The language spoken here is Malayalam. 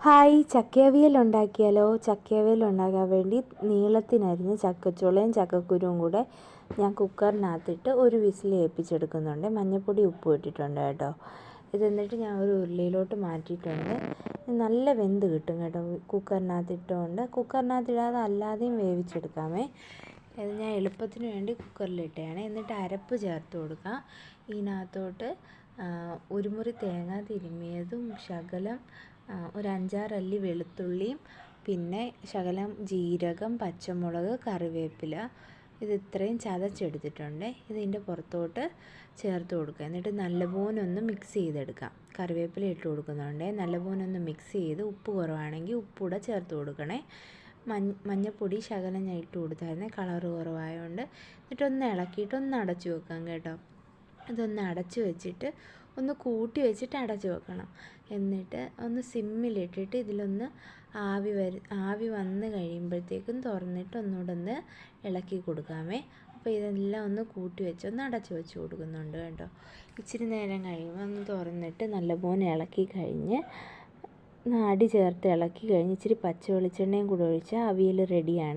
ഹായ്, ചക്കയവിയൽ ഉണ്ടാക്കിയാലോ? ചക്കയവിയൽ ഉണ്ടാക്കാൻ വേണ്ടി നീളത്തിനരിഞ്ഞ് ചക്കച്ചുളയും ചക്കക്കുരുവും കൂടെ ഞാൻ കുക്കറിനകത്തിട്ട് ഒരു വിസിൽ ഏൽപ്പിച്ചെടുക്കുന്നുണ്ട്. മഞ്ഞൾപ്പൊടി ഉപ്പും ഇട്ടിട്ടുണ്ട് കേട്ടോ. എന്നിട്ട് ഞാൻ ഒരു ഉരുളിയിലോട്ട് മാറ്റിയിട്ടുണ്ട്. നല്ല വെന്ത് കിട്ടും കേട്ടോ കുക്കറിനകത്തിട്ടുകൊണ്ട്. കുക്കറിനകത്തിടാതെ അല്ലാതെയും വേവിച്ചെടുക്കാമേ. ഇത് ഞാൻ എളുപ്പത്തിന് വേണ്ടി കുക്കറിലിട്ടതാണ്. എന്നിട്ട് അരപ്പ് ചേർത്ത് കൊടുക്കാം. ഇതിനകത്തോട്ട് ഒരു മുറി തേങ്ങ തിരുമ്മിയതും ശകലം ഒരു 5-6 അല്ലി വെളുത്തുള്ളിയും പിന്നെ ശകലം ജീരകം, പച്ചമുളക്, കറിവേപ്പില ഇത്രയും ചതച്ചെടുത്തിട്ടുണ്ട്. ഇതിൻ്റെ പുറത്തോട്ട് ചേർത്ത് കൊടുക്കുക. എന്നിട്ട് നല്ലപോലെ ഒന്ന് മിക്സ് ചെയ്തെടുക്കാം. കറിവേപ്പില ഇട്ട് കൊടുക്കുന്നുണ്ട്. നല്ലപോലെ ഒന്ന് മിക്സ് ചെയ്ത് ഉപ്പ് കുറവാണെങ്കിൽ ഉപ്പൂടെ ചേർത്ത് കൊടുക്കണേ. മഞ്ഞൾപ്പൊടി ശകലം ഞാൻ ഇട്ട് കൊടുത്തായിരുന്നു, കളറ് കുറവായതുകൊണ്ട്. എന്നിട്ടൊന്ന് ഇളക്കിയിട്ട് ഒന്ന് അടച്ചു വെക്കാം കേട്ടോ. ഇതൊന്ന് അടച്ചു വെച്ചിട്ട് ഒന്ന് കൂട്ടി വെച്ചിട്ട് അടച്ചു വെക്കണം. എന്നിട്ട് ഒന്ന് സിമ്മിലിട്ടിട്ട് ഇതിലൊന്ന് ആവി വന്ന് കഴിയുമ്പോഴത്തേക്കും തുറന്നിട്ട് ഒന്നുകൂടെ ഒന്ന് ഇളക്കി കൊടുക്കാമേ. അപ്പോൾ ഇതെല്ലാം ഒന്ന് കൂട്ടി വെച്ച് ഒന്ന് അടച്ചു വെച്ച് കൊടുക്കുന്നുണ്ട് കേട്ടോ. ഇച്ചിരി നേരം കഴിയുമ്പോൾ ഒന്ന് തുറന്നിട്ട് നല്ലപോലെ ഇളക്കി കഴിഞ്ഞ് അടി ചേർത്ത് ഇളക്കി കഴിഞ്ഞ് ഇച്ചിരി പച്ച വെളിച്ചെണ്ണയും കൂടെ ഒഴിച്ചാൽ അവിയൽ റെഡിയാണ്.